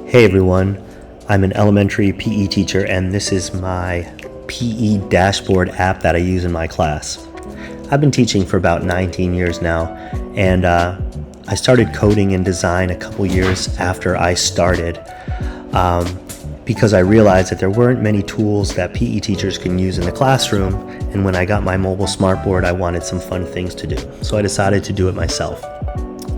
Hey everyone, I'm an elementary PE teacher and this is my PE dashboard app that I use in my class. I've been teaching for about 19 years now, and I started coding and design a couple years after I started because I realized that there weren't many tools that PE teachers can use in the classroom, and when I got my mobile smartboard I wanted some fun things to do, so I decided to do it myself.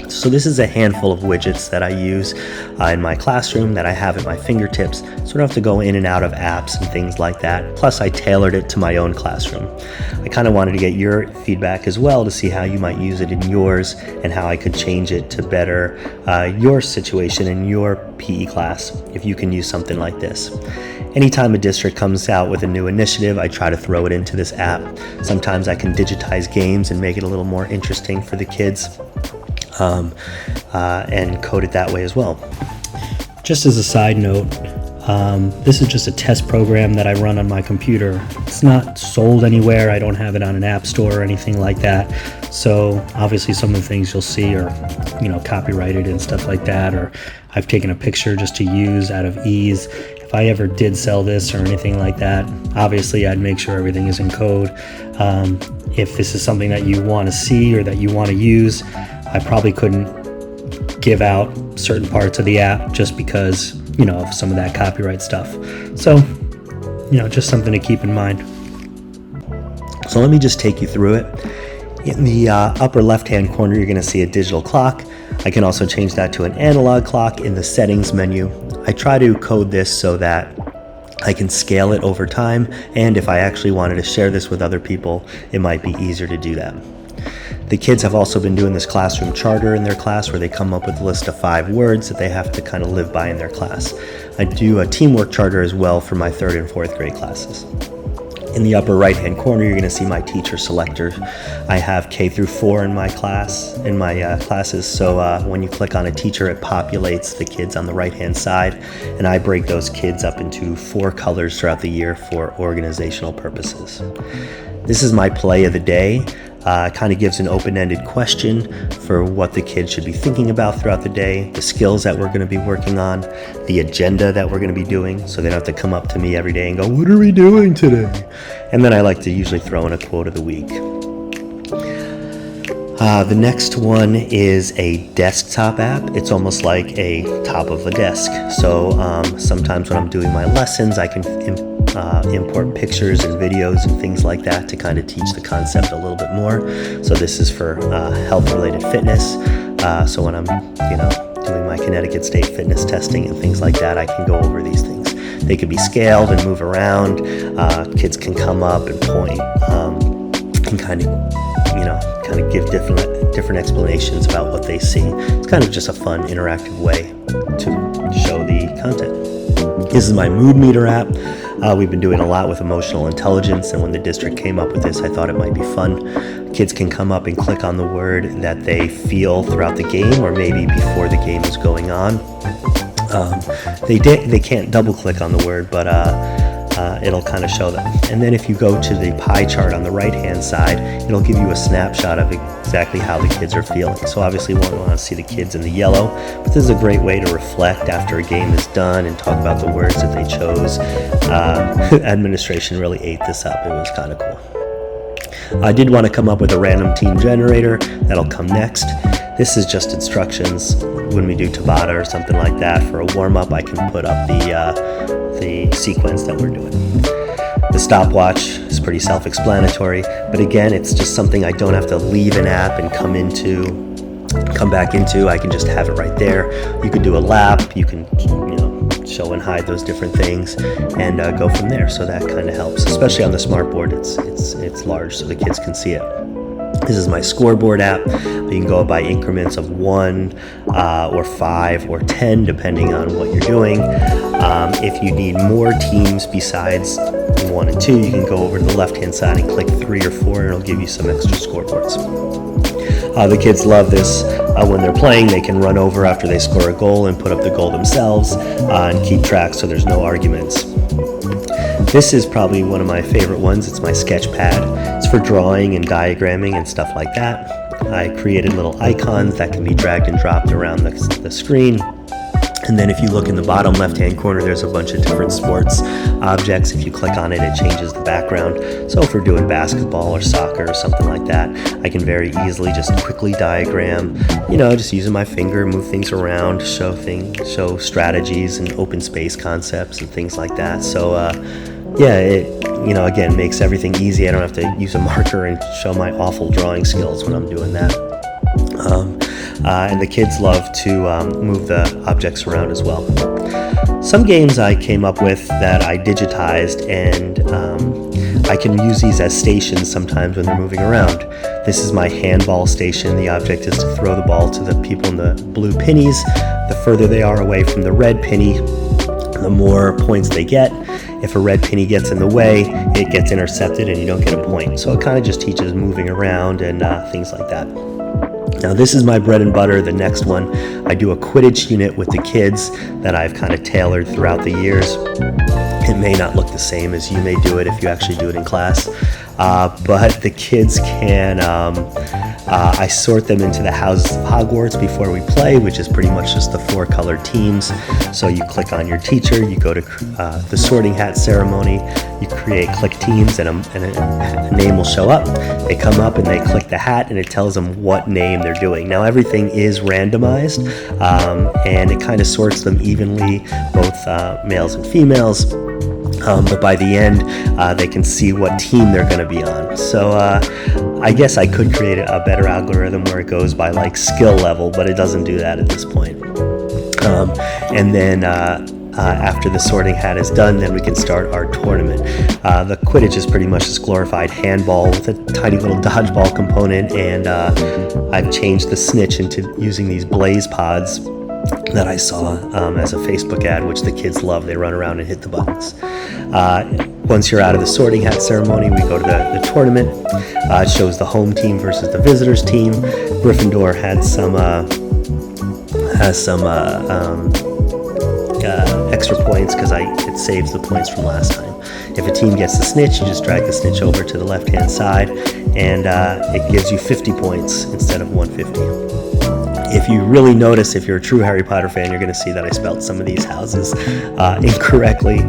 So this is a handful of widgets that I use in my classroom that I have at my fingertips, so I don't have to go in and out of apps and things like that. Plus I tailored it to my own classroom. I kind of wanted to get your feedback as well to see how you might use it in yours and how I could change it to better your situation in your PE class if you can use something like this. Anytime a district comes out with a new initiative, I try to throw it into this app. Sometimes I can digitize games and make it a little more interesting for the kids. And code it that way as well. Just as a side note, this is just a test program that I run on my computer. It's not sold anywhere. I don't have it on an app store or anything like that. So obviously some of the things you'll see are, copyrighted and stuff like that, or I've taken a picture just to use out of ease. If I ever did sell this or anything like that, obviously I'd make sure everything is in code. If this is something that you want to see or that you want to use, I probably couldn't give out certain parts of the app just because, of some of that copyright stuff. So, just something to keep in mind. So let me just take you through it. In the upper left-hand corner, you're going to see a digital clock. I can also change that to an analog clock in the settings menu. I try to code this so that I can scale it over time, and if I actually wanted to share this with other people, it might be easier to do that. The kids have also been doing this classroom charter in their class where they come up with a list of 5 words that they have to kind of live by in their class. I do a teamwork charter as well for my 3rd and 4th grade classes. In the upper right hand corner, you're going to see my teacher selector. I have K through 4 in my classes, so when you click on a teacher, it populates the kids on the right hand side, and I break those kids up into 4 colors throughout the year for organizational purposes. This is my play of the day. Kind of gives an open-ended question for what the kids should be thinking about throughout the day, the skills that we're going to be working on, the agenda that we're going to be doing, so they don't have to come up to me every day and go, "What are we doing today?" And then I like to usually throw in a quote of the week. The next one is a desktop app. It's almost like a top of a desk. So sometimes when I'm doing my lessons, I can import pictures and videos and things like that to kind of teach the concept a little bit more. So this is for health-related fitness. So when I'm, doing my Connecticut State fitness testing and things like that, I can go over these things. They could be scaled and move around. Kids can come up and point and kind of give different explanations about what they see. It's kind of just a fun, interactive way to show the content. This is my mood meter app. We've been doing a lot with emotional intelligence, and when the district came up with this, I thought it might be fun. Kids can come up and click on the word that they feel throughout the game, or maybe before the game is going on. They can't double click on the word, but it'll kind of show them. And then if you go to the pie chart on the right hand side, it'll give you a snapshot of exactly how the kids are feeling. So obviously we want to see the kids in the yellow, but this is a great way to reflect after a game is done and talk about the words that they chose. Administration really ate this up. It was kind of cool. I did want to come up with a random team generator. That'll come next. This is just instructions. When we do Tabata or something like that for a warm-up, I can put up the sequence that we're doing. The stopwatch is pretty self-explanatory, but again, it's just something I don't have to leave an app and come back into. I can just have it right there. You could do a lap. You can, show and hide those different things and go from there. So that kind of helps, especially on the smartboard. It's large, so the kids can see it. This is my scoreboard app. You can go by increments of 1 or 5 or 10, depending on what you're doing. If you need more teams besides 1 and 2, you can go over to the left-hand side and click 3 or 4, and it'll give you some extra scoreboards. The kids love this. When they're playing, they can run over after they score a goal and put up the goal themselves and keep track so there's no arguments. This is probably one of my favorite ones. It's my sketch pad. It's for drawing and diagramming and stuff like that. I created little icons that can be dragged and dropped around the screen. And then if you look in the bottom left-hand corner, there's a bunch of different sports objects. If you click on it, it changes the background. So if we're doing basketball or soccer or something like that, I can very easily just quickly diagram, just using my finger, move things around, show strategies and open space concepts and things like that. So it again, makes everything easy. I don't have to use a marker and show my awful drawing skills when I'm doing that. And the kids love to move the objects around as well. Some games I came up with that I digitized, and I can use these as stations sometimes when they're moving around. This is my handball station. The object is to throw the ball to the people in the blue pennies. The further they are away from the red penny, the more points they get. If a red penny gets in the way, it gets intercepted and you don't get a point. So it kind of just teaches moving around and things like that. Now this is my bread and butter. The next one, I do a Quidditch unit with the kids that I've kind of tailored throughout the years. It may not look the same as you may do it if you actually do it in class, but the kids can, I sort them into the houses of Hogwarts before we play, which is pretty much just the 4 colored teams. So you click on your teacher, you go to the sorting hat ceremony, you create click teams, and a name will show up. They come up and they click the hat, and it tells them what name they're doing. Now everything is randomized, and it kind of sorts them evenly, both males and females. But by the end, they can see what team they're going to be on. So I guess I could create a better algorithm where it goes by like skill level, but it doesn't do that at this point. And then after the sorting hat is done, then we can start our tournament. The Quidditch is pretty much this glorified handball with a tiny little dodgeball component, and I've changed the snitch into using these blaze pods that I saw as a Facebook ad, which the kids love. They run around and hit the buttons. Once you're out of the sorting hat ceremony, we go to the tournament. It shows the home team versus the visitors team. Gryffindor had some extra points because it saves the points from last time. If a team gets the snitch, you just drag the snitch over to the left-hand side, and it gives you 50 points instead of 150. If you really notice, if you're a true Harry Potter fan, you're going to see that I spelled some of these houses incorrectly,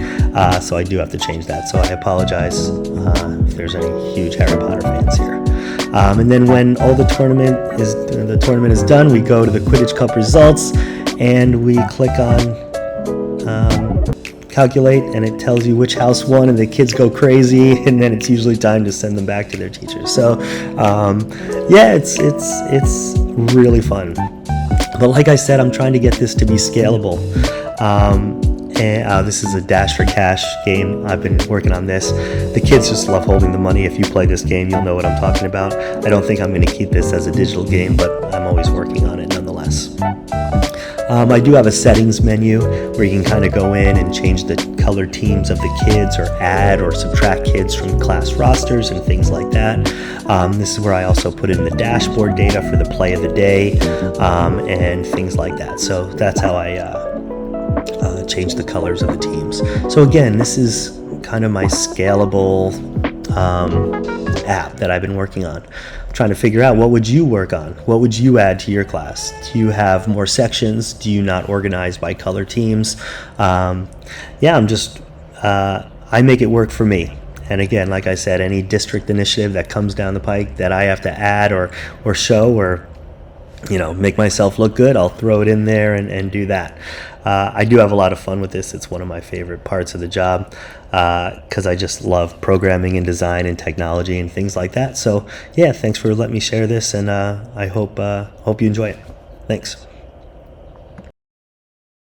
so I do have to change that. So I apologize if there's any huge Harry Potter fans here. And then when all the tournament is done, we go to the Quidditch Cup results, and we click on calculate, and it tells you which house won, and the kids go crazy, and then it's usually time to send them back to their teachers. So it's really fun. But like I said, I'm trying to get this to be scalable. And this is a Dash for Cash game. I've been working on this. The kids just love holding the money. If you play this game, you'll know what I'm talking about. I don't think I'm going to keep this as a digital game, but I'm always working on it nonetheless. I do have a settings menu where you can kind of go in and change the color teams of the kids, or add or subtract kids from class rosters and things like that. This is where I also put in the dashboard data for the play of the day and things like that. So that's how I change the colors of the teams. So again, this is kind of my scalable app that I've been working on. I'm trying to figure out, what would you work on? What would you add to your class? Do you have more sections? Do you not organize by color teams? I make it work for me. And again, like I said, any district initiative that comes down the pike that I have to add or show or make myself look good, I'll throw it in there and do that. I do have a lot of fun with this. It's one of my favorite parts of the job because I just love programming and design and technology and things like that. So yeah, thanks for letting me share this, and I hope you enjoy it. Thanks.